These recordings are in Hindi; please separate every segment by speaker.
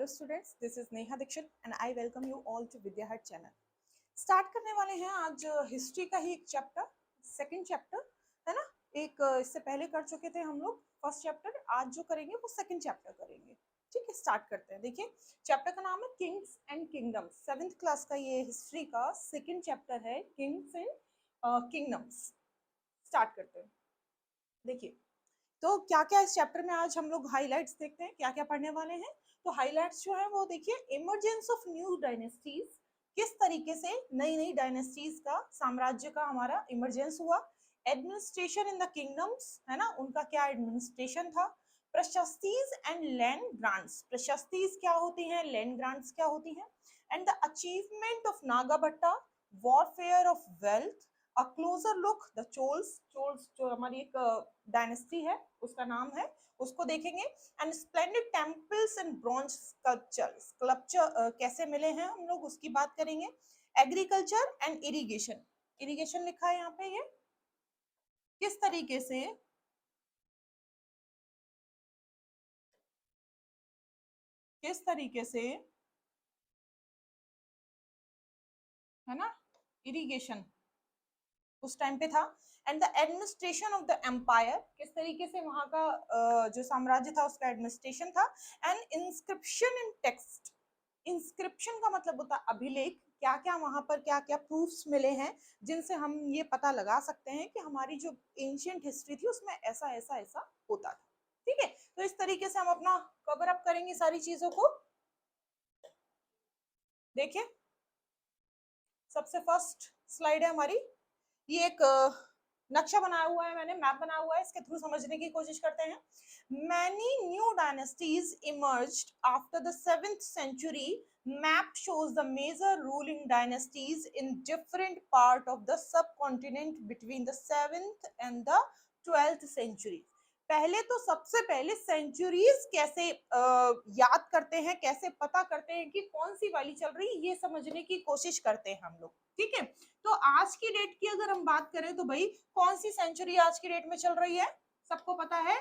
Speaker 1: Hello students, this is Neha Dixit and I welcome you all to Vidya hut channel. Start करने वाले हैं आज हिस्ट्री का ही एक चैप्टर, सेकंड चैप्टर है ना। एक इससे पहले कर चुके थे हम लोग फर्स्ट चैप्टर, आज जो करेंगे वो सेकंड चैप्टर करेंगे। ठीक है, स्टार्ट करते हैं। देखिए, चैप्टर का नाम है Kings and kingdoms. 7th class का ये हिस्ट्री का सेकंड चैप्टर है, किंग्स एंड किंगडम्स। स्टार्ट करते हैं। देखिए, तो क्या क्या इस चैप्टर में आज हम लोग हाइलाइट्स देखते हैं, क्या क्या पढ़ने वाले हैं। तो हाइलाइट्स जो है वो देखिए, इमरजेंस ऑफ न्यू डायनेस्टीज, किस तरीके से नई नई डायनेस्टीज का, साम्राज्य का हमारा इमरजेंस हुआ। एडमिनिस्ट्रेशन इन द किंगडम्स, है ना, उनका क्या एडमिनिस्ट्रेशन था। प्रशस्तीज एंड लैंड ग्रांट्स, प्रशस्तीज क्या होती हैं, लैंड ग्रांट्स क्या होती हैं। And the achievement of Nagabhata, warfare of wealth, a closer look the Cholas, Cholas जो हमारी एक डायनेस्टी है उसका नाम है, उसको देखेंगे। And splendid temples and bronze sculpture, sculpture कैसे मिले हैं हम लोग उसकी बात करेंगे। एग्रीकल्चर एंड इरिगेशन, इरिगेशन लिखा है यहाँ पे, ये किस तरीके से है ना, इरिगेशन उस टाइम पे था। And the administration of the empire, किस तरीके से वहां का जो साम्राज्य था उसका एडमिनिस्ट्रेशन था। And inscription in text, inscription का मतलब होता है अभिलेख, क्या क्या वहां पर क्या क्या प्रूफ्स मिले हैं जिनसे हम ये पता लगा सकते हैं कि हमारी जो एंशिएंट हिस्ट्री थी उसमें ऐसा ऐसा ऐसा होता था। ठीक है, तो इस तरीके से हम अपना कवर अप करेंगे सारी चीजों को। देखिए, सबसे फर्स्ट स्लाइड है हमारी, ये एक नक्शा बनाया हुआ है मैंने, मैप बनाया हुआ है, इसके थ्रू समझने की कोशिश करते हैं। Many new dynasties emerged after the 7th century. Map shows the major ruling dynasties in different part of the subcontinent between the 7th and the 12th century. पहले तो सबसे पहले सेंचुरीज कैसे याद करते हैं, कैसे पता करते हैं कि कौन सी वाली चल रही है, ये समझने की कोशिश करते हैं हम लोग। ठीक है, तो आज की डेट की अगर हम बात करें तो भाई कौन सी सेंचुरी आज की डेट में चल रही है, सबको पता है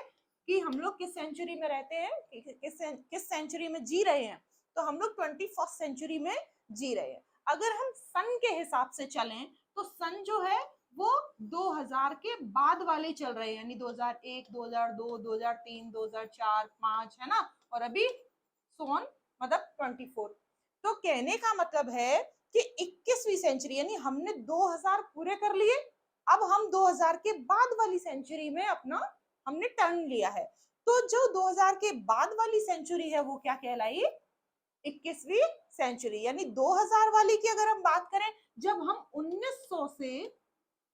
Speaker 1: कि हम लोग किस सेंचुरी में रहते हैं, किस सेंचुरी में जी रहे हैं। तो हम लोग 21st सेंचुरी में जी रहे हैं। अगर हम सन के हिसाब से चलें तो सन जो है वो 2000 के बाद वाले चल रहे हैं, यानी 2001, 2002, 2003, 2004, 5, है ना, और अभी सोन मतलब 24। तो कहने का मतलब है कि 21वीं सेंचुरी, यानी हमने 2000 पूरे कर लिए, अब हम 2000 के बाद वाली सेंचुरी में अपना हमने टर्न लिया है। तो जो 2000 के बाद वाली सेंचुरी है वो क्या कहलाई, 21वीं सेंचुरी। यानी 2000 वाली की अगर हम बात करें, जब हम 1900 से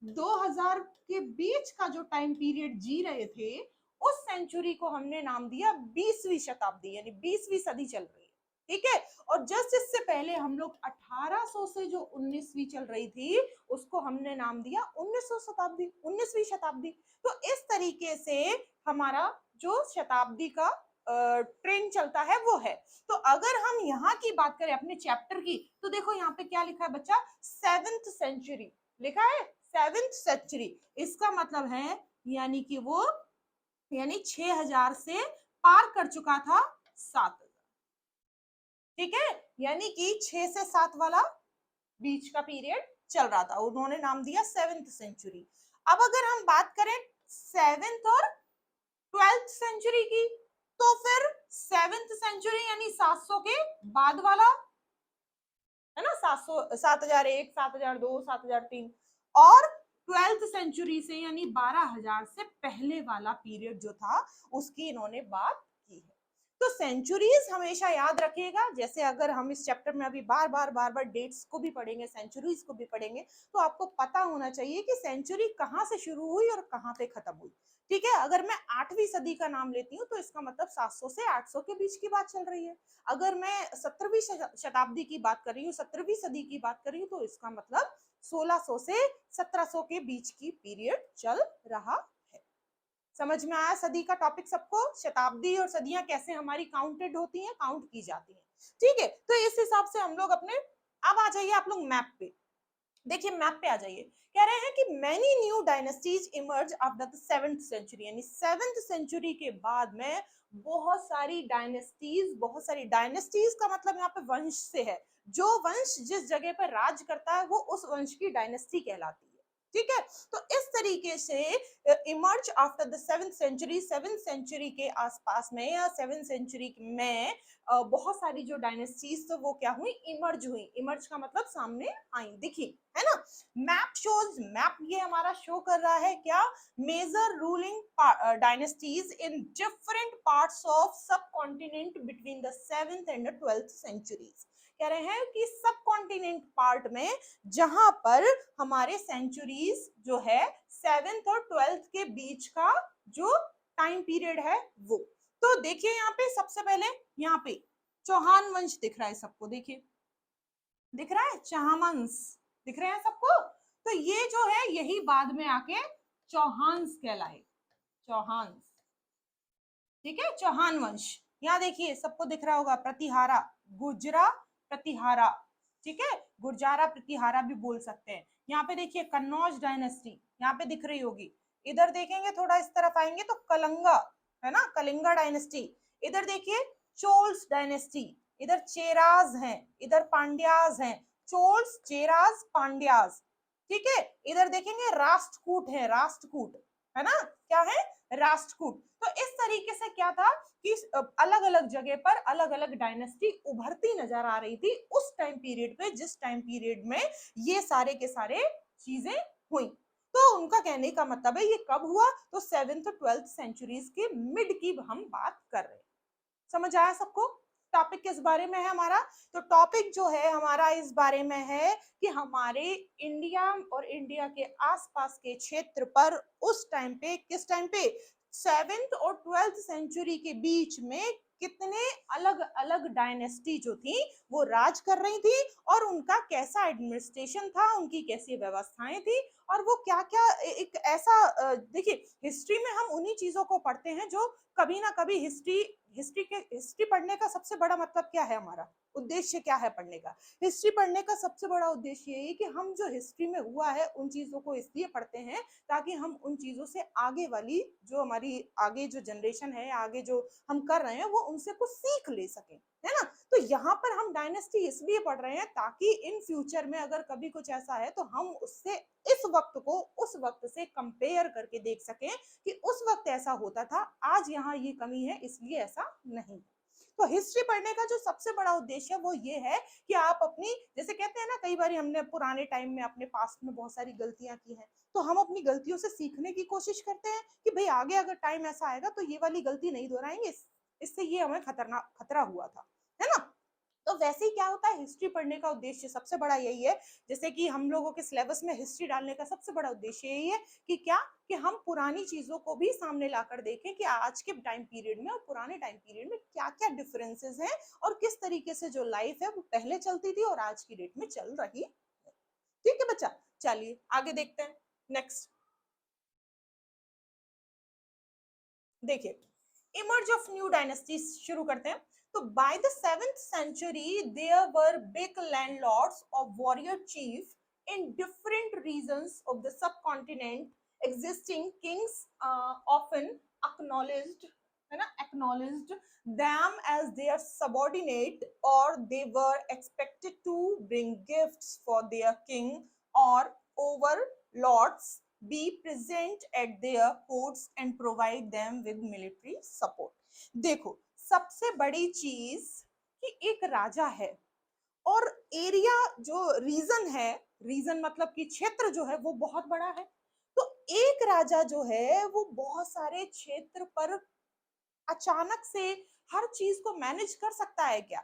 Speaker 1: 2000 के बीच का जो टाइम पीरियड जी रहे थे, उस सेंचुरी को हमने नाम दिया 20वीं शताब्दी, यानी 20वीं सदी चल रही है। ठीक है, और जस्ट इससे पहले हम लोग 1800 से जो 19वीं चल रही थी उसको हमने नाम दिया 1900 शताब्दी, 19वीं शताब्दी। तो इस तरीके से हमारा जो शताब्दी का ट्रेंड चलता है वो है। तो अगर हम यहाँ की बात करें अपने चैप्टर की, तो देखो यहाँ पे क्या लिखा है बच्चा, 7th सेंचुरी लिखा है, 7th सेंचुरी। इसका मतलब है यानी कि वो, यानी 6000 से पार कर चुका था 7000। ठीक है, यानी कि 6 से 7 वाला बीच का पीरियड चल रहा था, उन्होंने नाम दिया 7th सेंचुरी। अब अगर हम बात करें 7th और 12th सेंचुरी की, तो फिर 7th सेंचुरी यानी 700 के बाद वाला, है ना, 700, 7001, 7002, 7003, और 12th सेंचुरी से यानी 12000 से पहले वाला पीरियड जो था उसकी इन्होंने बात की है। तो सेंचुरीज हमेशा याद रखिएगा, जैसे अगर हम इस चैप्टर में अभी बार बार डेट्स को भी पढ़ेंगे, सेंचुरीज को भी पढ़ेंगे, तो आपको पता होना चाहिए कि सेंचुरी कहाँ से शुरू हुई और कहाँ पे खत्म हुई। ठीक है, अगर मैं 8वीं सदी का नाम लेती हूँ तो इसका मतलब 700 से 800 के बीच की बात चल रही है। अगर मैं 17वीं शताब्दी की बात कर रही हूँ, 17वीं सदी की बात कर रही हूँ, तो इसका मतलब 1600 से 1700 के बीच की पीरियड चल रहा है। समझ में आया सदी का टॉपिक सबको, शताब्दी और सदियां कैसे हमारी काउंटेड होती हैं, काउंट की जाती हैं। ठीक है, तो इस हिसाब से हम लोग अपने, अब आ जाइए आप लोग मैप पे। देखिए मैप पे आ जाइए, कह रहे हैं कि many new dynasties emerge after the 7th century, यानी 7th सेंचुरी के बाद में बहुत सारी डायनेस्टीज, बहुत सारी डायनेस्टीज का मतलब यहाँ पे वंश से है, जो वंश जिस जगह पर राज करता है वो उस वंश की डायनेस्टी कहलाती है, ठीक है। तो इस तरीके से emerge after the 7th century, 7th century के आसपास में या 7th सेंचुरी में बहुत सारी जो डायनेस्टीज तो वो क्या हुई, इमर्ज हुई। इमर्ज का मतलब सामने आई, दिखी, है ना। मैप शोज, मैप ये हमारा शो कर रहा है क्या, major ruling dynasties in different parts of subcontinent between the 7th and the 12th centuries. कह रहे हैं कि सब कॉन्टिनेंट पार्ट में जहां पर हमारे सेंचुरीज जो है 7th और 12th के बीच का जो टाइम पीरियड है वो। तो देखिए यहाँ पे सबसे पहले यहाँ पे चौहान वंश दिख रहा है सबको, देखिए दिख रहा है, चौहान दिख रहे हैं सबको। तो ये जो है यही बाद में आके चौहान कहलाए, चौहान, ठीक है, चौहान वंश। यहाँ देखिए सबको दिख रहा होगा, प्रतिहारा, गुर्जरा प्रतिहारा, ठीक है, गुर्जारा प्रतिहारा भी बोल सकते हैं। यहाँ पे देखिए कन्नौज डायनेस्टी यहाँ पे दिख रही होगी। इधर देखेंगे थोड़ा इस तरफ आएंगे तो कलंगा, है ना, कलिंगा डायनेस्टी। इधर देखिए चोल्स डायनेस्टी, इधर चेराज हैं, इधर पांड्याज हैं, चोल्स चेराज पांड्याज, ठीक है। इधर देखेंगे राष्ट्रकूट है, राष्ट्रकूट, है ना, क्या है, राष्ट्रकूट। तो इस तरीके से क्या था कि अलग अलग जगह पर अलग अलग डायनेस्टी उभरती नजर आ रही थी उस टाइम पीरियड पे, जिस टाइम पीरियड में ये सारे के सारे चीजें हुई। तो उनका कहने का मतलब है ये कब हुआ, तो 7th और 12th सेंचुरीज के मिड की हम बात कर रहे हैं। समझ आया सबको टॉपिक किस बारे में है हमारा। तो टॉपिक जो है हमारा इस बारे में है कि हमारे इंडिया और इंडिया के आसपास के क्षेत्र पर उस टाइम पे, किस टाइम पे, 7th और 12th सेंचुरी के बीच में कितने अलग अलग डायनेस्टी जो थी वो राज कर रही थी, और उनका कैसा एडमिनिस्ट्रेशन था, उनकी कैसी व्यवस्थाएं थी, और वो क्या क्या एक ऐसा, देखिए हिस्ट्री में हम उन्हीं चीजों को पढ़ते हैं जो कभी ना कभी हिस्ट्री पढ़ने का सबसे बड़ा मतलब क्या है, हमारा उद्देश्य क्या है पढ़ने का। हिस्ट्री पढ़ने का सबसे बड़ा उद्देश्य यही कि हम जो हिस्ट्री में हुआ है उन चीजों को इसलिए पढ़ते हैं ताकि हम उन चीजों से आगे वाली जो हमारी आगे जो जनरेशन है, आगे जो हम कर रहे हैं वो उनसे कुछ सीख ले सकें, है ना। तो यहाँ पर हम डायनेस्टी इसलिए पढ़ रहे हैं ताकि इन फ्यूचर में अगर कभी कुछ ऐसा है तो हम उससे इस वक्त को उस वक्त से कंपेयर करके देख सकें कि उस वक्त ऐसा होता था, आज यहाँ ये कमी है इसलिए ऐसा नहीं। तो हिस्ट्री पढ़ने का जो सबसे बड़ा उद्देश्य है वो ये है कि आप अपनी, जैसे कहते हैं ना, कई बार हमने पुराने टाइम में अपने पास्ट में बहुत सारी गलतियां की हैं, तो हम अपनी गलतियों से सीखने की कोशिश करते हैं कि भाई आगे अगर टाइम ऐसा आएगा तो ये वाली गलती नहीं दोहराएंगे, इससे ये हमें खतरा हुआ था, है ना। तो वैसे ही क्या होता है, हिस्ट्री पढ़ने का उद्देश्य सबसे बड़ा यही है, जैसे कि हम लोगों के सिलेबस में हिस्ट्री डालने का सबसे बड़ा उद्देश्य यही है कि क्या, कि हम पुरानी चीजों को भी सामने लाकर देखें कि आज के टाइम पीरियड में और पुराने टाइम पीरियड में क्या क्या डिफरेंसेस हैं, और किस तरीके से जो लाइफ है वो पहले चलती थी और आज की डेट में चल रही है। ठीक है बच्चा, चलिए आगे देखते हैं। नेक्स्ट देखिए, इमर्ज ऑफ न्यू डायनेस्टी शुरू करते हैं। तो by the 7th century there were big landlords और warrior chief in different regions of the subcontinent, existing kings often acknowledged, है ना, acknowledged them as their subordinate, or they were expected to bring gifts for their king or overlords, be present at their courts and provide them with military support। देखो सबसे बड़ी चीज कि एक राजा है और एरिया जो रीजन है, रीजन मतलब कि क्षेत्र जो है वो बहुत बड़ा है। तो एक राजा जो है वो बहुत सारे क्षेत्र पर अचानक से हर चीज को मैनेज कर सकता है क्या,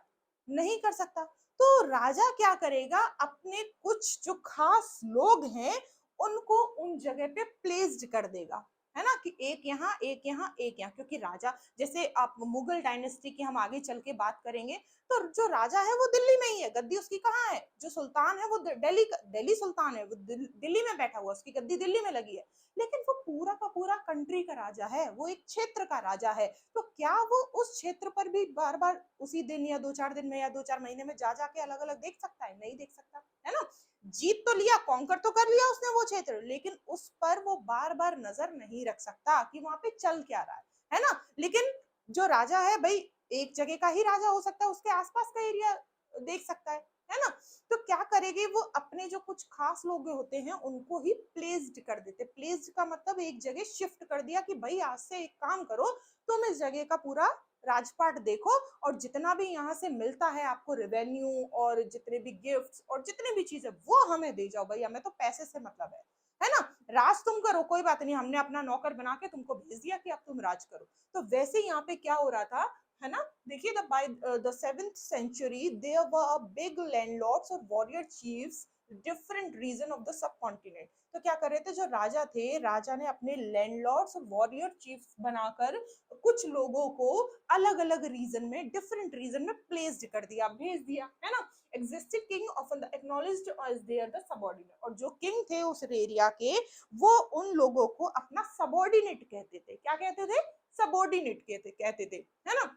Speaker 1: नहीं कर सकता। तो राजा क्या करेगा, अपने कुछ जो खास लोग हैं उनको उन जगह पे प्लेस्ड कर देगा, है ना, कि एक यहाँ एक यहाँ एक यहाँ, क्योंकि राजा, जैसे आप मुगल डायनेस्टी की हम आगे चल के बात करेंगे, तो जो राजा है वो दिल्ली में ही है, गद्दी उसकी कहाँ है, जो सुल्तान है वो दिल्ली सुल्तान है, वो दिल्ली में बैठा हुआ, उसकी गद्दी दिल्ली में लगी है। लेकिन वो पूरा का पूरा कंट्री का राजा है, वो एक क्षेत्र का राजा है। तो क्या वो उस क्षेत्र पर भी बार बार उसी दिन या 2-4 दिन में या 2-4 महीने में जा जाके अलग अलग देख सकता है, नहीं देख सकता, है ना। जीत तो लिया, कॉन्कर तो कर लिया उसने वो क्षेत्र, लेकिन उस पर वो बार बार नजर नहीं रख सकता कि वहां पे चल क्या रहा है ना। लेकिन जो राजा है भाई, एक जगह का ही राजा हो सकता है, उसके आसपास का एरिया देख सकता है ना। तो क्या करेंगे वो, अपने जो कुछ खास लोग होते हैं उनको ही प्लेस्ड कर देते। प्लेस्ड का मतलब एक जगह शिफ्ट कर दिया कि भाई आज से एक काम करो, तुम इस जगह का पूरा राजपाट देखो, और जितना भी यहाँ से मिलता है आपको रेवेन्यू, और जितने भी गिफ्ट्स और जितने भी चीजें, वो हमें दे जाओ भाई, हमें तो पैसे से मतलब है ना। राज तुम करो, कोई बात नहीं, हमने अपना नौकर बना के तुमको भेज दिया कि अब तुम राज करो। तो वैसे यहाँ पे क्या हो रहा था, है ना। देखिए, by the 7th century there were big landlords और warrior chiefs different region of the subcontinent. तो क्या कर रहे थे जो राजा थे, राजा ने अपने लैंडलॉर्ड्स और वॉरियर चीफ्स बनाकर कुछ लोगों को अलग अलग रीजन में, डिफरेंट रीजन में प्लेस्ड कर दिया, भेज दिया, है ना। Existing king often acknowledged as their the subordinate, और जो किंग थे उस एरिया के, वो उन लोगों को अपना सबऑर्डिनेट कहते थे। क्या कहते थे? सबऑर्डिनेट कहते थे, है ना।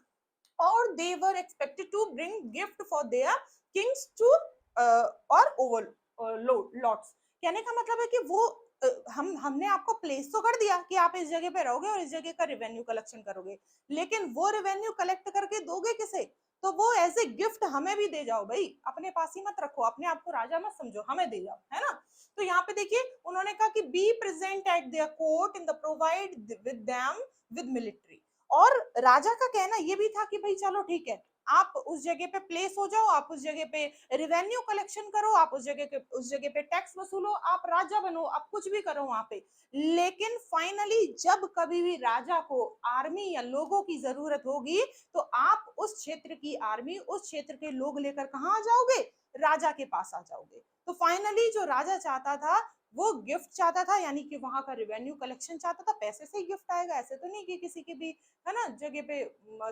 Speaker 1: और they were expected to bring gift for their kings to और ओवर लॉर्ड्स। कहने का मतलब है कि वो हमने आपको प्लेस तो कर दिया कि आप इस जगह पे रहोगे और इस जगह का रेवेन्यू कलेक्शन करोगे, लेकिन वो रेवेन्यू कलेक्ट करके दोगे किसे? तो वो एज ए गिफ्ट हमें भी दे जाओ भाई, अपने पास ही मत रखो, अपने आप को राजा मत समझो, हमें दे जाओ, है ना। तो यहाँ पे देखिए उन्होंने कहा कि be present at there court in the provide with them with military. और राजा का कहना ये भी था कि भाई चलो ठीक है, आप उस जगह पे प्लेस हो जाओ, आप उस जगह पे रेवेन्यू कलेक्शन करो, आप उस जगह पे टैक्स वसूलो, आप राजा बनो, आप कुछ भी करो वहां पे। लेकिन फाइनली जब कभी भी राजा को आर्मी या लोगों की जरूरत होगी, तो आप उस क्षेत्र की आर्मी, उस क्षेत्र के लोग लेकर कहाँ आ जाओगे? राजा के पास आ जाओगे। तो फाइनली जो राजा चाहता था वो गिफ्ट चाहता था, यानी कि वहां का रेवेन्यू कलेक्शन चाहता था। पैसे से ही गिफ्ट आएगा, ऐसे तो नहीं कि किसी की भी, है ना, जगह पे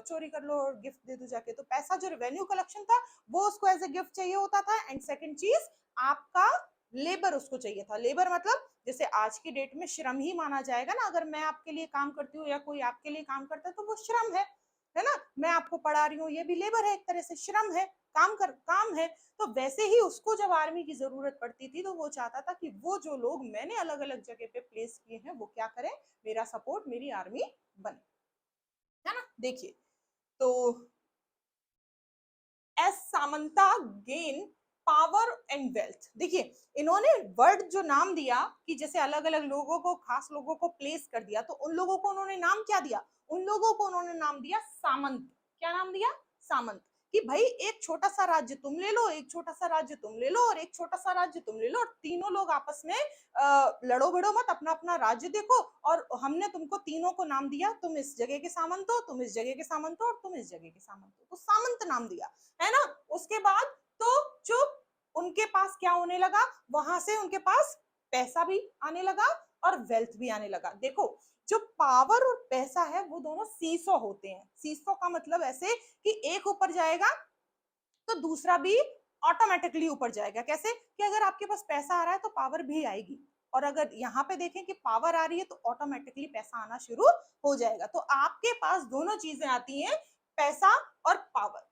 Speaker 1: चोरी कर लो और गिफ्ट दे दो जाके। तो पैसा जो रेवेन्यू कलेक्शन था वो उसको एज ए गिफ्ट चाहिए होता था। एंड सेकंड चीज, आपका लेबर उसको चाहिए था। लेबर मतलब जैसे आज की डेट में श्रम ही माना जाएगा ना, अगर मैं आपके लिए काम करती हूँ या कोई आपके लिए काम करता है तो वो श्रम है ना। मैं आपको पढ़ा रही हूँ, ये भी लेबर है, एक तरह से श्रम है, काम है। तो वैसे ही उसको जब आर्मी की जरूरत पड़ती थी तो वो चाहता था कि वो जो लोग मैंने अलग अलग जगह पे प्लेस किए हैं वो क्या करें, मेरा सपोर्ट, मेरी आर्मी बने, है ना। देखिए, तो as samanta gain power and wealth, देखिए इन्होंने वर्ड जो नाम दिया कि जैसे अलग अलग लोगों को, खास लोगों को प्लेस कर दिया, तो उन लोगों को उन्होंने नाम क्या दिया? उन लोगों को उन्होंने नाम दिया सामंत। क्या नाम दिया? सामंत। कि भाई एक छोटा सा राज्य तुम ले लो, एक छोटा सा राज्य तुम ले लो, और एक छोटा सा राज्य तुम ले लो, और तीनों लोग आपस में लड़ो भिड़ो मत, अपना अपना राज्य देखो, और हमने तुमको तीनों को नाम दिया, तुम इस जगह के सामंत हो, तुम इस जगह के सामंत हो, और तुम इस जगह के सामंत हो, तो सामंत नाम दिया, है ना। उसके बाद तो जो उनके पास क्या होने लगा, वहां से उनके पास पैसा भी आने लगा और वेल्थ भी आने लगा। देखो, जो पावर और पैसा है वो दोनों सीसो होते हैं। सीसो का मतलब ऐसे कि एक ऊपर जाएगा तो दूसरा भी ऑटोमेटिकली ऊपर जाएगा। कैसे? कि अगर आपके पास पैसा आ रहा है तो पावर भी आएगी, और अगर यहाँ पे देखें कि पावर आ रही है तो ऑटोमेटिकली पैसा आना शुरू हो जाएगा। तो आपके पास दोनों चीजें आती हैं, पैसा और पावर।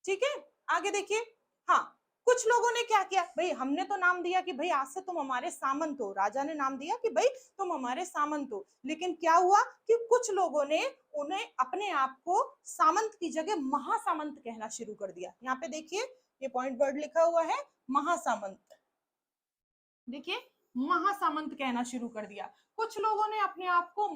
Speaker 1: ठीक है, आगे देखिए। हाँ, कुछ लोगों ने क्या किया भाई, हमने तो नाम दिया कि भाई आज से तुम हमारे सामंत हो, राजा ने नाम दिया कि भाई तुम हमारे सामंत हो, लेकिन क्या हुआ कि कुछ लोगों ने उन्हें अपने आप को सामंत की जगह महासामंत कहना शुरू कर दिया। यहाँ पे देखिए, ये पॉइंट वर्ड लिखा हुआ है महासामंत। देखिए, महासामंत कहना शुरू कर दिया। कुछ लोगों ने अपने आप को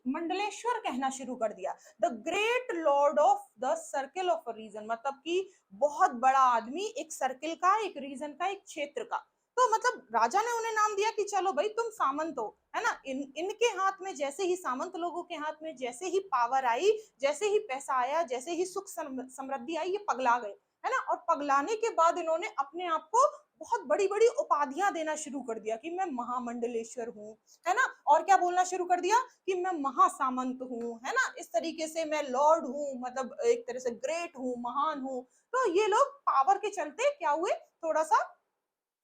Speaker 1: मंडलेश्वर कहना शुरू कर दिया। The great lord of the circle of a region, मतलब कि बहुत बड़ा आदमी एक सर्किल का, एक रीजन का, एक क्षेत्र का। तो मतलब राजा ने उन्हें नाम दिया कि चलो भाई तुम सामंत हो, है ना। इनके हाथ में जैसे ही, सामंत लोगों के हाथ में जैसे ही पावर आई, जैसे ही पैसा आया, जैसे ही सुख समृद्धि आई, ये पगला गए, है ना। और पगलाने के बाद इन्होंने अपने आप को बहुत बड़ी बड़ी उपाधियां देना शुरू कर दिया कि मैं महामंडलेश्वर हूँ, है ना। और क्या बोलना शुरू कर दिया कि मैं महासामंत हूँ, है ना। इस तरीके से मैं लॉर्ड हूँ, मतलब एक तरह से ग्रेट हूँ, महान हूँ। तो ये लोग पावर के चलते क्या हुए, थोड़ा सा,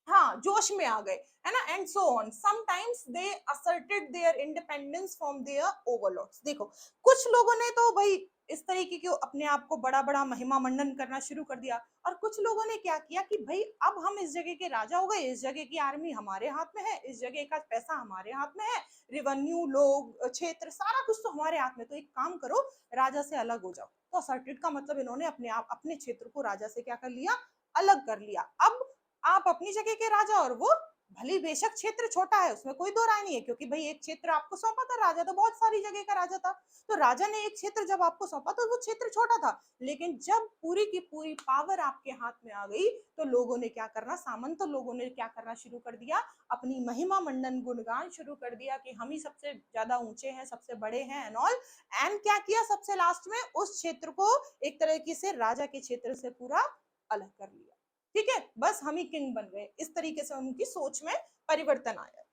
Speaker 1: हाँ, जोश में आ गए, है ना। And so on, sometimes they asserted their independence from their overlords. देखो, कुछ लोगों ने तो भाई इस तरीके के अपने आप को बड़ा बड़ा महिमा मंडन करना शुरू कर दिया। और कुछ लोगों ने क्या किया कि भाई अब हम इस जगह के राजा हो गए, इस जगह की आर्मी हमारे हाथ में है, इस जगह का पैसा हमारे हाथ में है, रेवेन्यू, लोग, क्षेत्र, सारा कुछ तो हमारे हाथ में, तो एक काम करो, राजा से अलग हो जाओ। तो असर्टेड का मतलब इन्होंने अपने आप अपने क्षेत्र को राजा से क्या कर लिया, अलग कर लिया। अब आप अपनी जगह के राजा और वो भले बेशक क्षेत्र छोटा है, उसमें कोई दो राय नहीं है, क्योंकि भाई एक क्षेत्र आपको सौंपा था, राजा तो बहुत सारी जगह का राजा था, तो राजा ने एक क्षेत्र जब आपको सौंपा तो वो क्षेत्र छोटा था। लेकिन जब पूरी की पूरी पावर आपके हाथ में आ गई तो लोगों ने क्या करना, सामंत लोगों ने क्या करना शुरू कर दिया, अपनी महिमा मंडन गुणगान शुरू कर दिया कि हम ही सबसे ज्यादा ऊंचे हैं, सबसे बड़े हैं एंड ऑल। एंड क्या किया, सबसे लास्ट में उस क्षेत्र को एक तरीके से राजा के क्षेत्र से पूरा अलग कर लिया। ठीक है, बस हम ही किंग बन गए, इस तरीके से उनकी सोच में परिवर्तन आया।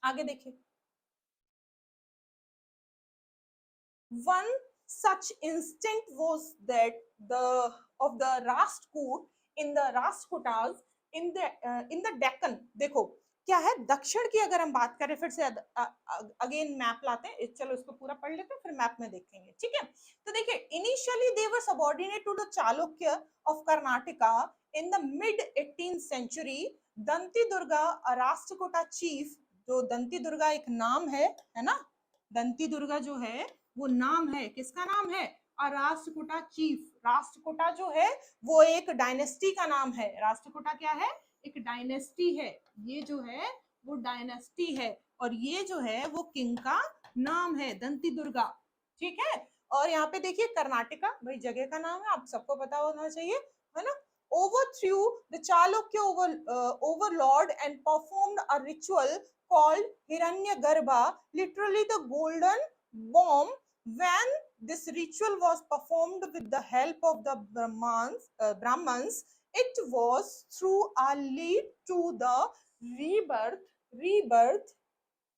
Speaker 1: आगे देखिए, one such instant was that the of the Rashtrakoot in the Rashtrakutas in the Deccan। देखो क्या है, दक्षिण की अगर हम बात करें, फिर से अगेन मैप लाते हैं, चलो इसको पूरा पढ़ लेते हैं फिर मैप में देखेंगे। ठीक है, तो देखिए, initially they were subordinate to the Chalukya of Karnataka in the mid 18th century. Dantidurga Rashtrakuta chief, जो दंती दुर्गा एक नाम है ना, दंती दुर्गा जो है वो नाम है, किसका नाम है, और राष्ट्रकूटा चीफ, राष्ट्रकूटा जो है वो एक डायनेस्टी का नाम है। राष्ट्रकूटा क्या है, एक डायनेस्टी है, ये जो है वो डायनेस्टी है, और ये जो है वो किंग का नाम है, दंती दुर्गा। ठीक है, और यहाँ पे देखिए कर्नाटका, भाई जगह का नाम है, आप सबको पता होना चाहिए, है ना। Overthrew the Chalukya overlord and performed a ritual called Hiranyagarbha, literally the golden bomb. When this ritual was performed with the help of the Brahmans, it was through a lead to the rebirth,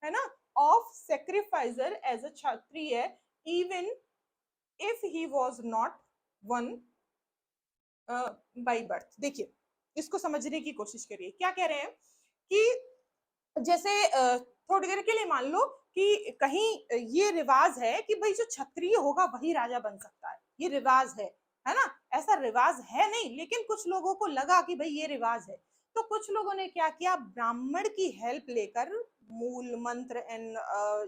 Speaker 1: है ना, of sacrificer as a Kshatriya, even if he was not one by birth. देखिए, इसको समझने की कोशिश करिए, क्या कह रहे हैं कि जैसे थोड़ी देर के लिए मान लो कि कहीं ये रिवाज है कि भाई जो क्षत्रिय होगा वही राजा बन सकता है, ये रिवाज है ना। ऐसा रिवाज है नहीं, लेकिन कुछ लोगों को लगा कि भाई ये रिवाज है, तो कुछ लोगों ने क्या किया, ब्राह्मण की हेल्प लेकर मूल मंत्र एंड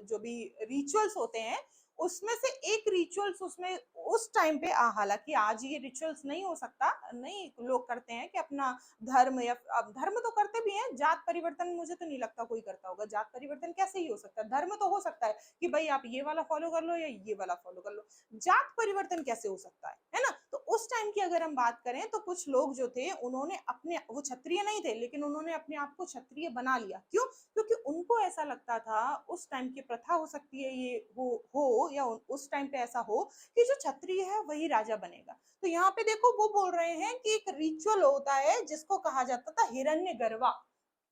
Speaker 1: जो भी रिचुअल्स होते हैं उसमें से एक रिचुअल्स उसमें उस टाइम पे, हालांकि आज ये रिचुअल्स नहीं हो सकता, नहीं लोग करते हैं कि अपना धर्म, या अब धर्म तो करते भी हैं, जात परिवर्तन मुझे तो नहीं लगता कोई करता होगा, जात परिवर्तन कैसे ही हो सकता है, धर्म तो हो सकता है कि भाई आप ये वाला फॉलो कर लो या ये वाला फॉलो कर लो, जात परिवर्तन कैसे हो सकता है ना। तो उस टाइम की अगर हम बात करें तो कुछ लोग जो थे उन्होंने अपने, वो क्षत्रिय नहीं थे लेकिन उन्होंने अपने आप को क्षत्रिय बना लिया। क्यों? क्योंकि उनको ऐसा लगता था, उस टाइम की प्रथा हो सकती है ये हो या उस टाइम पे ऐसा हो कि जो क्षत्रिय है वही राजा बनेगा। तो यहाँ पे देखो वो बोल रहे हैं कि एक रिचुअल होता है जिसको कहा जाता था हिरण्यगर्भा,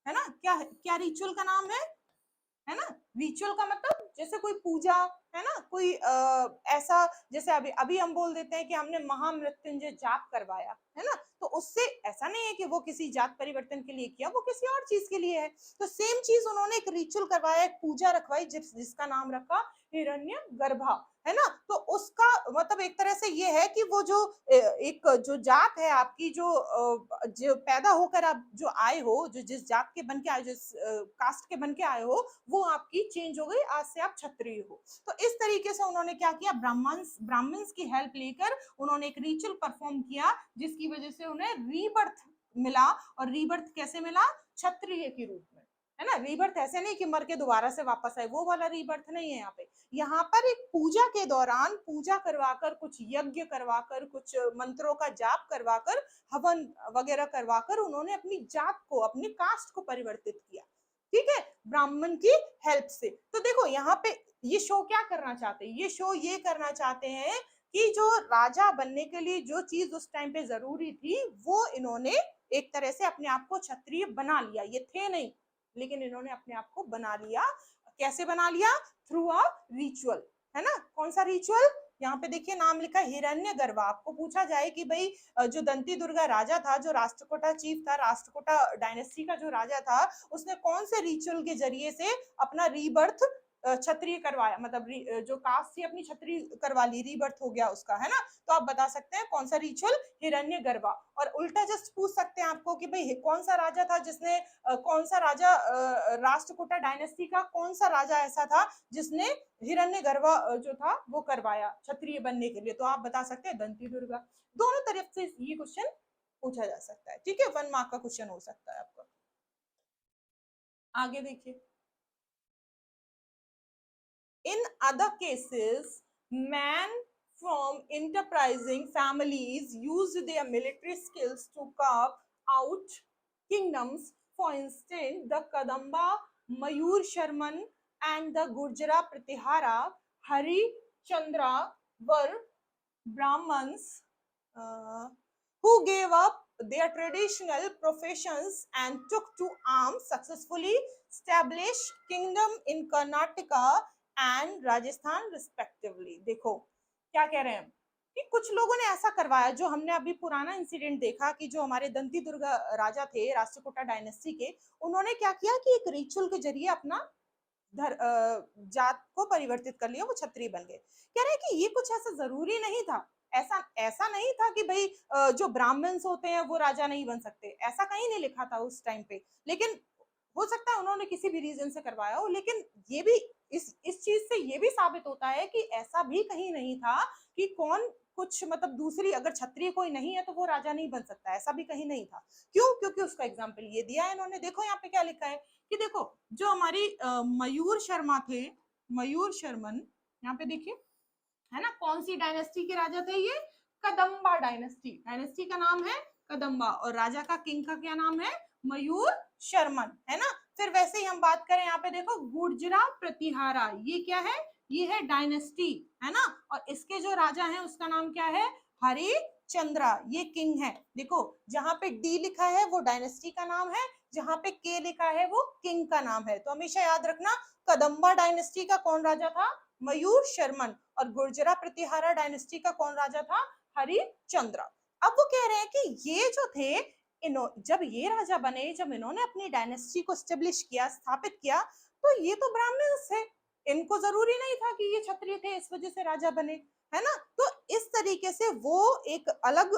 Speaker 1: है ना। क्या क्या रिचुअल का नाम है ना। रिचुअल का मतलब जैसे कोई पूजा, है ना, कोई ऐसा, जैसे अभी अभी हम बोल देते हैं कि हमने महामृत्युंजय जाप करवाया, है ना, तो उससे ऐसा नहीं है कि वो किसी जात परिवर्तन के लिए किया, वो किसी और चीज के लिए है। तो सेम चीज उन्होंने एक रिचुअल करवाया, एक पूजा रखवाई जिसका नाम रखा हिरण्यगर्भा, है ना। तो उसका मतलब एक तरह से ये है कि वो जो एक जो जात है आपकी, जो पैदा होकर आप जो आए हो, जो जिस जात के बन के आए, जिस कास्ट के बन के आए हो, वो आपकी चेंज हो गई, आज से आप क्षत्रिय हो। तो इस तरीके से उन्होंने क्या किया, ब्राह्मण्स की हेल्प लेकर उन्होंने एक रिचुअल परफॉर्म किया जिसकी वजह से उन्हें रीबर्थ मिला। और रीबर्थ कैसे मिला? क्षत्रिय के रूप में, है ना। रीबर्थ ऐसे नहीं कि मर के दोबारा से वापस आए, वो वाला रीबर्थ नहीं है यहाँ पे। यहाँ पर एक पूजा के दौरान पूजा करवाकर, कुछ यज्ञ करवाकर, कुछ मंत्रों का जाप करवाकर, हवन वगैरह करवाकर उन्होंने अपनी जात को, अपनी कास्ट को परिवर्तित किया, ठीक है, ब्राह्मण की हेल्प से। तो देखो यहाँ पे ये शो क्या करना चाहते हैं, ये शो ये करना चाहते हैं कि जो राजा बनने के लिए जो चीज उस टाइम पे जरूरी थी वो इन्होंने एक तरह से अपने आप को क्षत्रिय बना लिया। ये थे नहीं लेकिन इन्होंने अपने आप को बना लिया। कैसे बना लिया? थ्रू अ रिचुअल, है ना। कौन सा रिचुअल? यहाँ पे देखिए नाम लिखा हिरण्यगर्भा। आपको पूछा जाए कि भाई जो दंती दुर्गा राजा था, जो राष्ट्रकूटा चीफ था, राष्ट्रकूटा डायनेस्टी का जो राजा था, उसने कौन से रिचुअल के जरिए से अपना रीबर्थ क्षत्रिय करवाया, मतलब जो कास्ट थी अपनी क्षत्रिय करवा ली, रीबर्थ हो गया उसका, है ना। तो आप बता सकते हैं कौन सा रिचुअल, हिरण्यगर्भा। और उल्टा जस्ट पूछ सकते हैं आपको कि भाई कौन सा राजा था जिसने कौन सा राजा राष्ट्रकूटा डायनेस्टी का कौन सा राजा ऐसा था जिसने हिरण्यगर्भा जो था वो करवाया क्षत्रिय बनने के लिए, तो आप बता सकते हैं दंती दुर्गा। दोनों तरफ से ये क्वेश्चन पूछा जा सकता है, ठीक है, 1 मार्क का क्वेश्चन हो सकता है आपका। आगे देखिए, in other cases men from enterprising families used their military skills to carve out kingdoms. For instance, the Kadamba Mayur Sharman and the Gurjara Pratihara Harichandra were Brahmins who gave up their traditional professions and took to arms, successfully established kingdom in Karnataka and Rajasthan respectively. देखो क्या कह रहे हैं कि कुछ लोगों ने ऐसा करवाया, जो हमने अभी पुराना इंसिडेंट देखा कि जो हमारे दंती दुर्गा राजा थे राष्ट्रकूटा डायनेस्टी के, उन्होंने क्या किया कि एक रिचुअल के जरिए अपना जात को परिवर्तित कर लिया, वो क्षत्रिय बन गए। कह रहे हैं कि ये कुछ ऐसा जरूरी नहीं था, ऐसा ऐसा नहीं था कि भाई जो ब्राह्मण्स होते हैं वो राजा नहीं बन सकते, ऐसा कहीं नहीं लिखा था उस टाइम पे। लेकिन हो सकता है उन्होंने किसी भी रीजन से करवाया हो, लेकिन ये भी इस चीज से ये भी साबित होता है कि ऐसा भी कहीं नहीं था कि कौन कुछ मतलब दूसरी, अगर क्षत्रिय कोई नहीं है तो वो राजा नहीं बन सकता, ऐसा भी कहीं नहीं था। क्यों? क्योंकि उसका एग्जाम्पल ये दिया है इन्होंने। देखो यहाँ पे क्या लिखा है कि देखो जो हमारी मयूर शर्मा थे, मयूर शर्मन, यहाँ पे देखिए, है ना, कौन सी डायनेस्टी के राजा थे ये? कदम्बा डायनेस्टी, डायनेस्टी का नाम है कदम्बा, और राजा का किंग का क्या नाम है? मयूर शर्मन, है ना। फिर वैसे ही हम बात करें, यहाँ पे देखो गुर्जरा प्रतिहारा, ये क्या है? ये है डायनेस्टी, है ना। और इसके जो राजा हैं उसका नाम क्या है? हरिचंद्रा, ये किंग है। देखो जहां पे डी लिखा है वो डायनेस्टी का नाम है, जहां पे के लिखा है वो किंग का नाम है। तो हमेशा याद रखना, कदम्बा डायनेस्टी का कौन राजा था? मयूर शर्मन। और गुर्जरा प्रतिहारा डायनेस्टी का कौन राजा था? हरिचंद्र। अब वो कह रहे हैं कि ये जो थे, जब ये राजा बने, जब इन्होंने अपनी डायनेस्टी को स्टेब्लिश किया, स्थापित किया, तो ये तो ब्राह्मण्स थे, इनको जरूरी नहीं था कि ये क्षत्रिय थे इस वजह से राजा बने, है ना। तो इस तरीके से वो एक अलग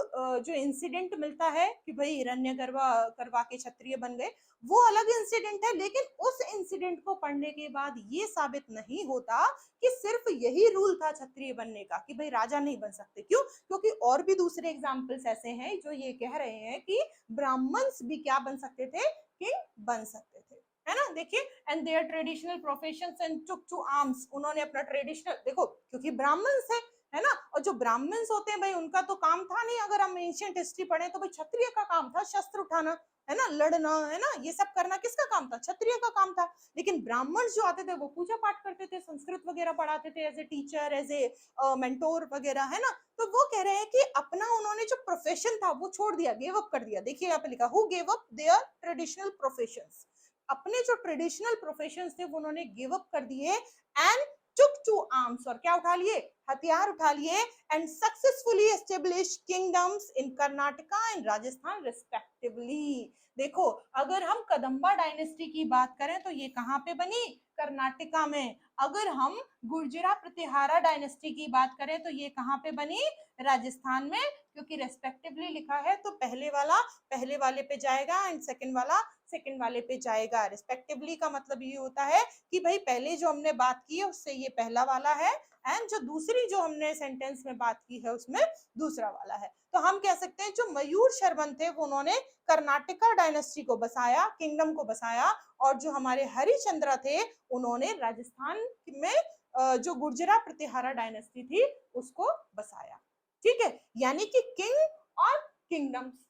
Speaker 1: जो इंसिडेंट मिलता है कि भाई हिरण्यगर्भा करवा के क्षत्रिय बन गए, वो अलग इंसिडेंट है। लेकिन उस इंसिडेंट को पढ़ने के बाद ये साबित नहीं होता कि सिर्फ यही रूल था क्षत्रिय बनने का, कि भाई राजा नहीं बन सकते। क्यों? क्योंकि और भी दूसरे एग्जाम्पल्स ऐसे हैं जो ये कह रहे हैं कि ब्राह्मण्स भी क्या बन सकते थे? किंग बन सकते थे, है ना। देखिए, and their traditional professions and took to arms, उन्होंने अपना ट्रेडिशनल, देखो क्योंकि ब्राह्मण्स है ना, और जो ब्राह्मण्स होते हैं भाई उनका तो काम था नहीं, अगर हम एंशिएंट हिस्ट्री पढ़े तो भाई क्षत्रिय का काम था शस्त्र उठाना, है ना, लड़ना, है ना, ये सब करना किसका काम था? क्षत्रिय का काम था। लेकिन ब्राह्मण जो आते थे वो पूजा पाठ करते थे, संस्कृत वगैरह पढ़ाते थे, as a teacher, as a mentor वगैरह, है ना। तो वो कह रहे हैं कि अपना उन्होंने जो प्रोफेशन था वो छोड़ दिया, गिव अप कर दिया। देखिए यहाँ पे लिखा, who give up there traditional professions, अपने जो ट्रेडिशनल प्रोफेशंस थे वो उन्होंने गिव अप कर दिए, एंड took to arms, और क्या उठा लिए? हथियार उठा लिए, and successfully establish kingdoms in Karnataka and Rajasthan respectively. देखो अगर हम कदम्बा डायनेस्टी की बात करें तो ये कहां पे बनी? कर्नाटका में। अगर हम गुर्जरा प्रतिहारा डायनेस्टी की बात करें तो ये कहां पे बनी? राजस्थान में। क्योंकि रेस्पेक्टिवली लिखा है तो पहले वाला पहले वाले पे जाएगा एंड सेकंड वाला सेकंड वाले पे जाएगा। रिस्पेक्टिवली का मतलब ये होता है कि भाई पहले जो हमने बात की है उससे ये पहला वाला है, एंड जो दूसरी जो हमने सेंटेंस में बात की है उसमें दूसरा वाला है। तो हम कह सकते हैं जो मयूर शर्मन थे वो उन्होंने कर्नाटका डायनेस्टी को बसाया, किंगडम को बसाया, और जो हमारे हरिचंद्र थे उन्होंने राजस्थान में जो गुर्जरा प्रतिहारा डायनेस्टी थी उसको बसाया। ठीक है, यानी कि किंग और किंगडम्स,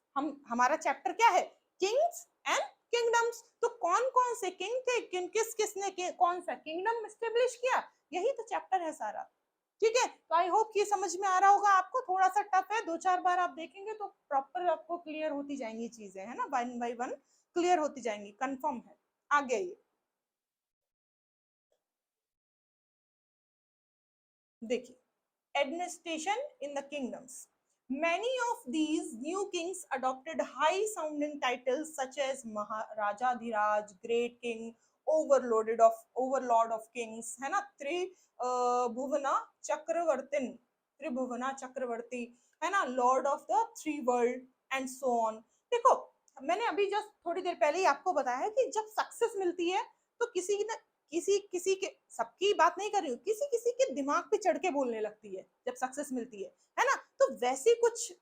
Speaker 1: हमारा चैप्टर क्या है? Kings and kingdoms. तो कौन कौन से किंग थे, किस किसने कौन सा किंगडम एस्टेब्लिश किया, यही तो चैप्टर है सारा। ठीक है, तो आई होप ये समझ में आ रहा होगा आपको। थोड़ा सा टफ है, 2-4 बार आप देखेंगे तो प्रॉपर आपको क्लियर होती जाएंगी चीजें, है ना, 1 by 1 क्लियर होती जाएंगी, कंफर्म है। आगे ये देखिए, administration in the kingdoms. Many of these new kings adopted high sounding titles such as Maharaja Dhiraj, Great King, Overlord of Kings, है ना, त्रिभुवना चक्रवर्ती, है ना, Lord of the three world and so on. देखो, मैंने अभी जस्ट थोड़ी देर पहले ही आपको बताया है कि जब सक्सेस मिलती है तो किसी के, सबकी बात नहीं कर रही हूँ, किसी किसी के दिमाग पे चढ़ के बोलने लगती है जब सक्सेस मिलती है ना। तो वैसे कुछ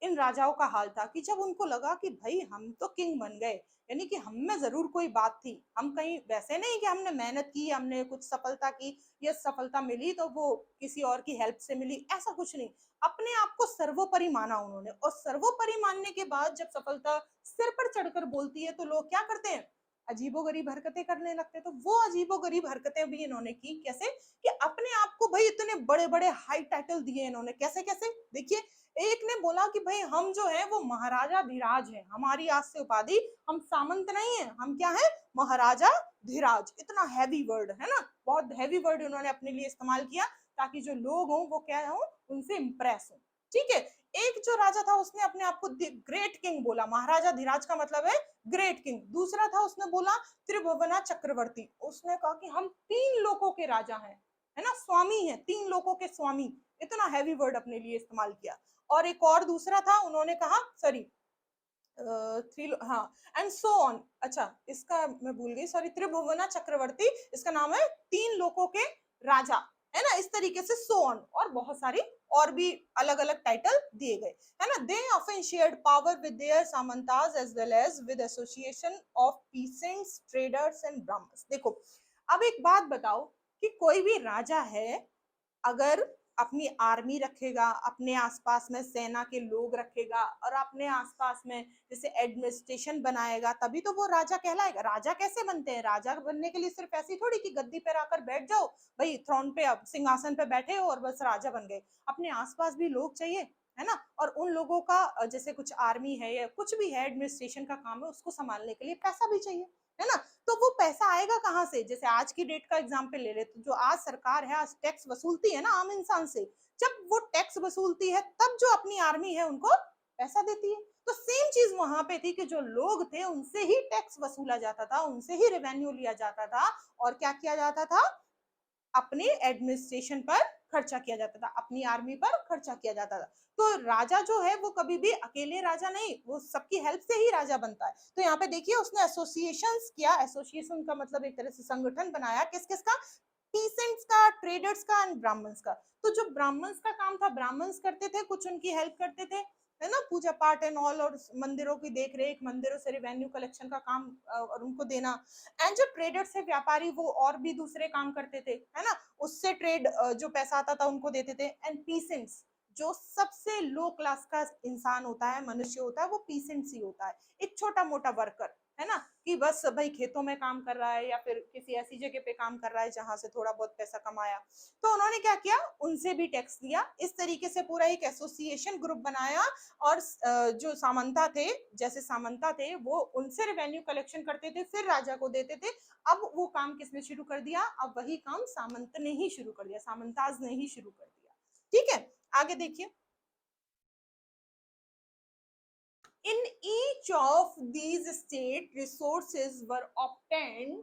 Speaker 1: इन राजाओं का हाल था कि जब उनको लगा कि भाई हम तो किंग बन गए, यानी कि हम में जरूर कोई बात थी, हम कहीं वैसे नहीं कि हमने मेहनत की, हमने कुछ सफलता की, ये सफलता मिली तो वो किसी और की हेल्प से मिली, ऐसा कुछ नहीं। अपने आप को सर्वोपरि माना उन्होंने, और सर्वोपरि मानने के बाद जब सफलता सिर पर चढ़कर बोलती है तो लोग क्या करते हैं, अजीबोगरीब हरकतें करने लगते हैं। तो वो अजीबोगरीब हरकतें भी इन्होंने की, कैसे कि अपने आप को भाई इतने बड़े बड़े हाई टाइटल दिए इन्होंने, कैसे कैसे देखिए। एक ने बोला कि भाई हम जो है वो महाराजा धीराज है, हमारी आज से उपाधि, हम सामंत नहीं है, हम क्या है, महाराजा धीराज। इतना हैवी वर्ड है ना, बहुत हैवी वर्ड उन्होंने अपने लिए इस्तेमाल किया ताकि जो लोग हों वो क्या हो, उनसे इंप्रेस हो। ठीक है, एक जो राजा था उसने अपने आप को ग्रेट किंग बोला, महाराजा धीराज का मतलब है ग्रेट किंग। दूसरा था उसने बोला त्रिभुवना चक्रवर्ती, उसने कहा कि हम 3 लोकों के राजा हैं, है ना, स्वामी है, 3 लोकों के स्वामी। इतना हैवी वर्ड अपने लिए इस्तेमाल किया। और एक और दूसरा था, उन्होंने कहा सॉरी हाँ, एंड सो ऑन। अच्छा, इसका मैं भूल गई, सॉरी, त्रिभुवना चक्रवर्ती, इसका नाम है 3 लोकों के राजा, है ना, इस तरीके से सो ऑन, और बहुत सारी और भी अलग अलग टाइटल दिए गए, है ना। They often shared power with their samantas as well as with association of peasants, traders and Brahmans. देखो, अब एक बात बताओ कि कोई भी राजा है, अगर अपनी आर्मी रखेगा, अपने आसपास में सेना के लोग रखेगा, और अपने आसपास में जैसे एडमिनिस्ट्रेशन बनाएगा, तभी तो वो राजा कहलाएगा। राजा कैसे बनते हैं, राजा बनने के लिए सिर्फ ऐसी थोड़ी कि गद्दी पे आकर बैठ जाओ, भाई थ्रोन पे, अब सिंहासन पे बैठे हो और बस राजा बन गए। अपने आसपास भी लोग चाहिए, है ना, और उन लोगों का जैसे कुछ आर्मी है या कुछ भी है, एडमिनिस्ट्रेशन का काम है, उसको संभालने के लिए पैसा भी चाहिए, है ना। तो वो पैसा आएगा कहाँ से, जैसे आज की डेट का एग्जाम्पल ले ले, तो जो आज सरकार है, आज टैक्स वसूलती है ना आम इंसान से, जब वो टैक्स वसूलती है तब जो अपनी आर्मी है उनको पैसा देती है। तो सेम चीज वहां पे थी कि जो लोग थे उनसे ही टैक्स वसूला जाता था, उनसे ही रेवेन्यू लिया जाता था, और क्या किया जाता था, अपने एडमिनिस्ट्रेशन पर खर्चा किया जाता था, अपनी आर्मी पर खर्चा किया जाता था। तो राजा जो है वो कभी भी अकेले राजा नहीं, वो सबकी हेल्प से ही राजा बनता है। तो यहाँ पे देखिए उसने एसोसिएशंस किया, एसोसिएशन का मतलब एक तरह से संगठन बनाया, किस किस का, पीसेंट्स का, ट्रेडर्स का एंड ब्राह्मण्स का। तो जो ब्राह्मण्स का काम था, ब्राह्मण्स करते थे, कुछ उनकी हेल्प करते थे, है ना, पूजा पाठ एंड ऑल, और मंदिरों की देख रेख, मंदिरों से रेवेन्यू कलेक्शन का काम और उनको देना। एंड जो ट्रेडर्स है, व्यापारी, वो और भी दूसरे काम करते थे, है ना, उससे ट्रेड जो पैसा आता था उनको देते थे। एंड पीसेंट्स, जो सबसे लो क्लास का इंसान होता है, मनुष्य होता है, वो पीसेंट्स ही होता है, एक छोटा मोटा वर्कर, है ना, कि बस भाई खेतों में काम कर रहा है या फिर किसी ऐसी जगह पे काम कर रहा है जहां से थोड़ा बहुत पैसा कमाया। तो उन्होंने क्या किया, उनसे भी टैक्स दिया, इस तरीके से पूरा एक एसोसिएशन ग्रुप बनाया। और जो सामंता थे, जैसे सामंता थे, वो उनसे रेवेन्यू कलेक्शन करते थे, फिर राजा को देते थे। अब वो काम किसने शुरू कर दिया, अब वही काम सामंत ने ही शुरू कर दिया, सामंताज ने ही शुरू कर दिया। ठीक है, आगे देखिए। In each of these state, resources were obtained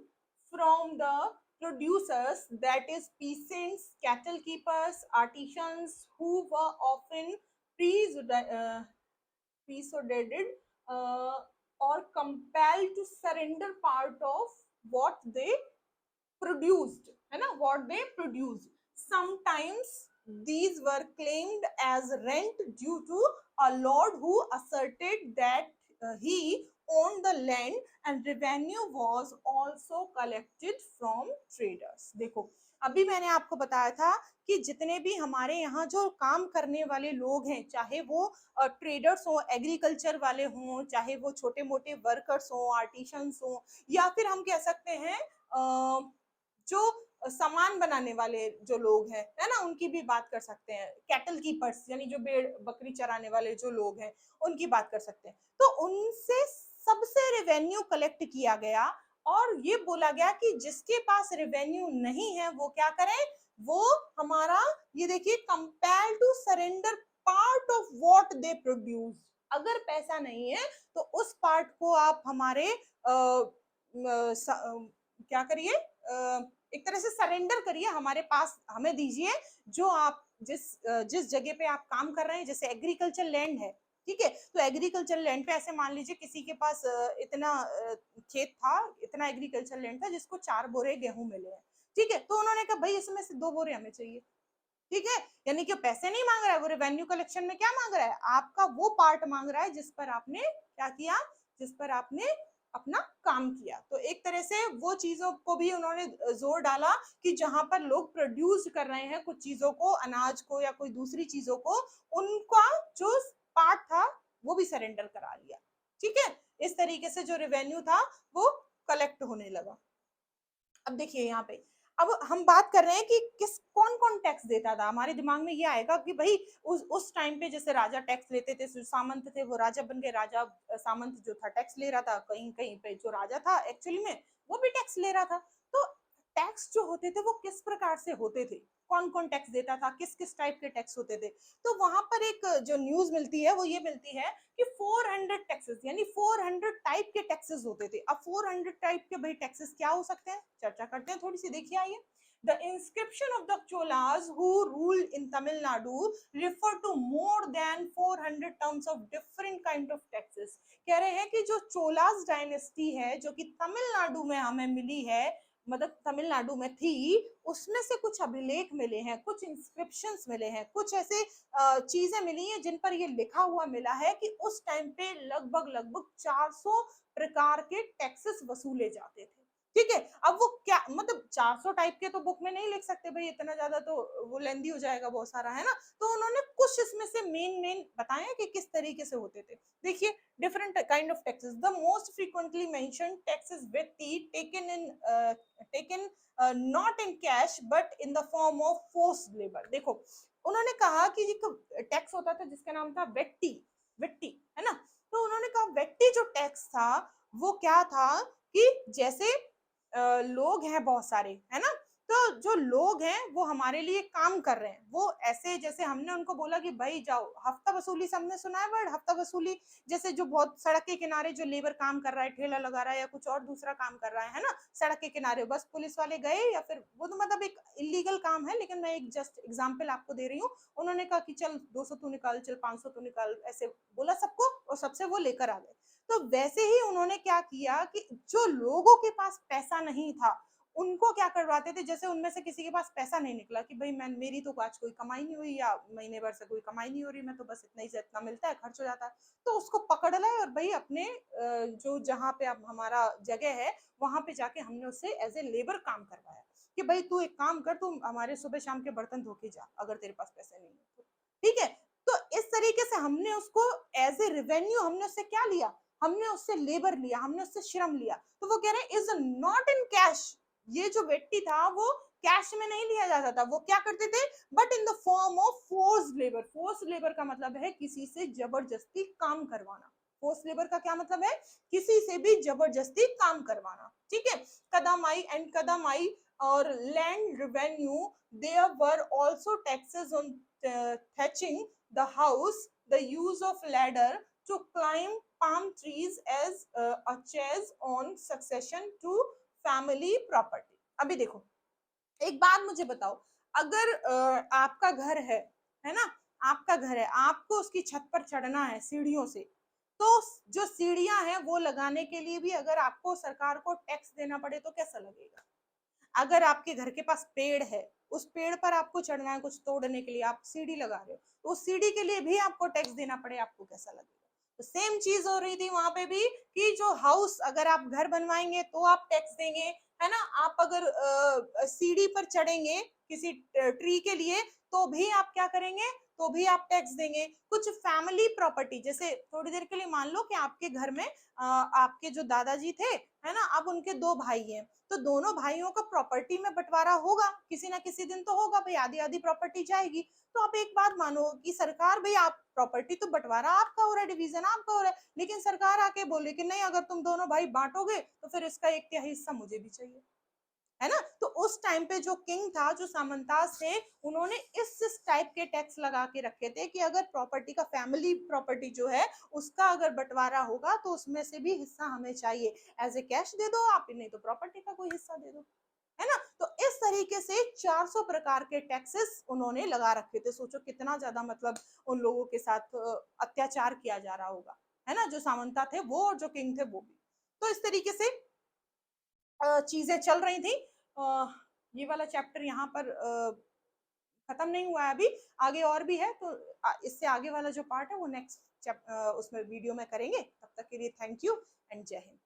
Speaker 1: from the producers, that is peasants, cattle keepers, artisans, who were often persuaded uh, or compelled to surrender part of what they produced, है ना, what they produced. Sometimes these were claimed as rent due to a lord who asserted that he owned the land, and revenue was also collected from traders. देखो, अभी मैंने आपको बताया था कि जितने भी हमारे यहाँ जो काम करने वाले लोग हैं, चाहे वो ट्रेडर्स हो, एग्रीकल्चर वाले हों, चाहे वो छोटे मोटे वर्कर्स हो, आर्टिशंस हो, या फिर हम कह सकते हैं जो सामान बनाने वाले जो लोग हैं, है ना, उनकी भी बात कर सकते हैं, कैटल कीपर्स यानी जो भेड़ बकरी चराने वाले जो लोग हैं, उनकी बात कर सकते हैं। तो उनसे सबसे रेवेन्यू कलेक्ट किया गया, और ये बोला गया कि जिसके पास रेवेन्यू नहीं है वो क्या करे, वो हमारा, ये देखिए, compare to surrender part of what they produce. अगर पैसा नहीं है तो उस पार्ट को आप हमारे क्या करिए, एक तरह से सरेंडर करिए, हमारे पास हमें दीजिए, जो आप जिस जगह पे आप काम कर रहे हैं, जैसे एग्रीकल्चर लैंड है, ठीक है, तो एग्रीकल्चर लैंड पे ऐसे मान लीजिए किसी के पास इतना खेत था, इतना एग्रीकल्चर लैंड था जिसको 4 बोरे गेहूं मिले हैं, ठीक है, तो उन्होंने कहा भाई इसमें से 2 बोरे हमें चाहिए, ठीक है, यानी कि पैसे नहीं मांग रहा है वो, रेवेन्यू कलेक्शन में क्या मांग रहा है, आपका वो पार्ट मांग रहा है जिस पर आपने क्या किया, जिस पर आपने अपना काम किया। तो एक तरह से वो चीजों को भी उन्होंने जोर डाला कि जहां पर लोग प्रोड्यूस कर रहे हैं कुछ चीजों को, अनाज को या कोई दूसरी चीजों को, उनका जो पार्ट था वो भी सरेंडर करा लिया, ठीक है, इस तरीके से जो रेवेन्यू था वो कलेक्ट होने लगा। अब देखिए यहाँ पे, अब हम बात कर रहे हैं कि किस कौन कौन टैक्स देता था, हमारे दिमाग में ये आएगा कि भाई उस टाइम पे जैसे राजा टैक्स लेते थे, सामंत थे वो राजा बन गए, राजा सामंत जो था टैक्स ले रहा था, कहीं कहीं पे जो राजा था एक्चुअली में वो भी टैक्स ले रहा था। तो टैक्स जो होते थे वो किस प्रकार से होते थे, कौन कौन टैक्स देता था, किस किस टाइप के टैक्स होते थे, तो वहां पर एक जो न्यूज मिलती है वो ये मिलती है कि 400 टैक्सेस, यानी 400 टाइप के टैक्सेस होते थे। अब 400 टाइप के भाई टैक्सेस क्या हो सकते हैं, चर्चा करते हैं थोड़ी सी, देखिए आइए। The inscription of the Cholas who ruled in Tamil Nadu refer to more than 400 terms of different kind of taxes। कह रहे हैं कि जो चोलास डायनेस्टी है जो कि तमिलनाडु में हमें मिली है, मतलब तमिलनाडु में थी, उसमें से कुछ अभिलेख मिले हैं, कुछ इंस्क्रिप्शंस मिले हैं, कुछ ऐसे चीजें मिली हैं जिन पर ये लिखा हुआ मिला है कि उस टाइम पे लगभग लगभग 400 प्रकार के टैक्सेस वसूले जाते थे, ठीक है। अब वो क्या मतलब 400 टाइप के तो बुक में नहीं लिख सकते भाई, इतना ज्यादा तो वो लेंदी हो जाएगा बहुत सारा, है ना, तो उन्होंने कुछ इसमें से मेन मेन बताया कि किस तरीके से होते थे। देखिए, different kind of taxes, the most frequently mentioned tax is vetti, taken not in cash but in the form of forced labor। देखो, उन्होंने कहा कि एक टैक्स होता था जिसका नाम था वेट्टी, वेट्टी, है ना, तो उन्होंने कहा वेट्टी जो टैक्स था वो क्या था कि जैसे लोग हैं बहुत सारे, है ना, तो जो लोग हैं वो हमारे लिए काम कर रहे हैं, वो ऐसे जैसे हमने उनको बोला कि भाई जाओ, हफ्ता वसूली सबने सुना है वर्ड, हफ्ता वसूली, जैसे जो बहुत सड़क के किनारे जो लेबर काम कर रहा है, ठेला लगा रहा है या कुछ और दूसरा काम कर रहा है ना, सड़क के किनारे बस पुलिस वाले गए, या फिर वो तो मतलब एक इलीगल काम है, लेकिन मैं एक जस्ट एग्जाम्पल आपको दे रही हूँ, उन्होंने कहा कि चल 200 तू निकाल, चल 500 तू निकाल, ऐसे बोला सबको और सबसे वो लेकर आ गए। तो वैसे ही उन्होंने क्या किया कि जो लोगों के पास पैसा नहीं था उनको क्या करवाते थे, जैसे उनमें से किसी के पास पैसा नहीं निकला कि भाई मैं मेरी तो आज कोई कमाई नहीं हुई या महीने भर से कोई कमाई नहीं हो रही, मैं तो बस इतना ही से इतना मिलता है, खर्च हो जाता है, तो उसको पकड़ लाए और भाई अपने जो जहाँ पे अब हमारा जगह है वहां पे जाके हमने उससे एज ए लेबर काम करवाया कि भाई तू एक काम कर, तू हमारे सुबह शाम के बर्तन धो के जा अगर तेरे पास पैसे नहीं है तो, ठीक है। तो इस तरीके से हमने उसको एज ए रेवेन्यू हमने उससे क्या लिया, हमने उससे लेबर लिया, हमने उससे श्रम लिया। तो वो कह रहे हैं इज नॉट इन कैश, ये जो व्यक्ति था वो कैश में नहीं लिया जाता था, वो क्या करते थे, but in the form of force labour. Force labour का मतलब है किसी से जबरदस्ती काम करवाना, फोर्स लेबर का क्या मतलब है, किसी से भी जबरदस्ती काम करवाना, ठीक है। कदमाई एंड कदमाई और land revenue, there were also taxes on thatching the house, the use of ladder to climb palm trees as a chase on succession to family property. अभी देखो, एक बात मुझे बताओ, अगर आपका घर है ना, आपका घर है, आपको उसकी छत पर चढ़ना है सीढ़ियों से, तो जो सीढ़ियां हैं वो लगाने के लिए भी अगर आपको सरकार को टैक्स देना पड़े तो कैसा लगेगा। अगर आपके घर के पास पेड़ है, उस पेड़ पर आपको चढ़ना है कुछ तोड़ने के लिए, आप सीढ़ी लगा रहे हो, तो उस सीढ़ी के लिए भी आपको टैक्स देना पड़े, आपको कैसा लगेगा। तो सेम चीज हो रही थी वहां पे भी कि जो हाउस, अगर आप घर बनवाएंगे तो आप टैक्स देंगे, है ना, आप अगर सीढ़ी पर चढ़ेंगे किसी ट्री के लिए तो भी आप क्या करेंगे, तो भी आप टैक्स देंगे। कुछ फैमिली प्रॉपर्टी, जैसे थोड़ी देर के लिए मान लो कि आपके घर में आपके जो दादाजी थे, है ना, अब उनके 2 भाई हैं, तो दोनों भाइयों का प्रॉपर्टी में बंटवारा होगा, किसी ना किसी दिन तो होगा भाई, आधी आधी प्रॉपर्टी जाएगी। तो आप एक बात मानो कि सरकार, भाई आप प्रॉपर्टी तो बंटवारा आपका हो रहा है, डिवीजन आपका हो रहा है, लेकिन सरकार आके बोले कि नहीं, अगर तुम दोनों भाई बांटोगे तो फिर इसका 1/3 हिस्सा मुझे भी चाहिए, है ना। तो उस टाइम पे जो किंग था, जो सामंतास थे, उन्होंने इस टाइप के टैक्स लगा के रखे थे कि अगर प्रॉपर्टी का, फैमिली प्रॉपर्टी जो है उसका अगर बंटवारा होगा तो उसमें से भी हिस्सा हमें चाहिए, एज ए कैश दे दो आप, नहीं तो प्रॉपर्टी का कोई हिस्सा दे दो, है ना। तो इस तरीके से 400 प्रकार के टैक्सेस उन्होंने लगा रखे थे। सोचो कितना ज्यादा मतलब उन लोगों के साथ अत्याचार किया जा रहा होगा, है ना, जो सामंता थे वो और जो किंग थे वो भी। तो इस तरीके से चीजें चल रही थी। ये वाला चैप्टर यहाँ पर खत्म नहीं हुआ है अभी, आगे और भी है, तो इससे आगे वाला जो पार्ट है वो नेक्स्ट उसमें वीडियो में करेंगे। तब तक के लिए थैंक यू एंड जय हिंद।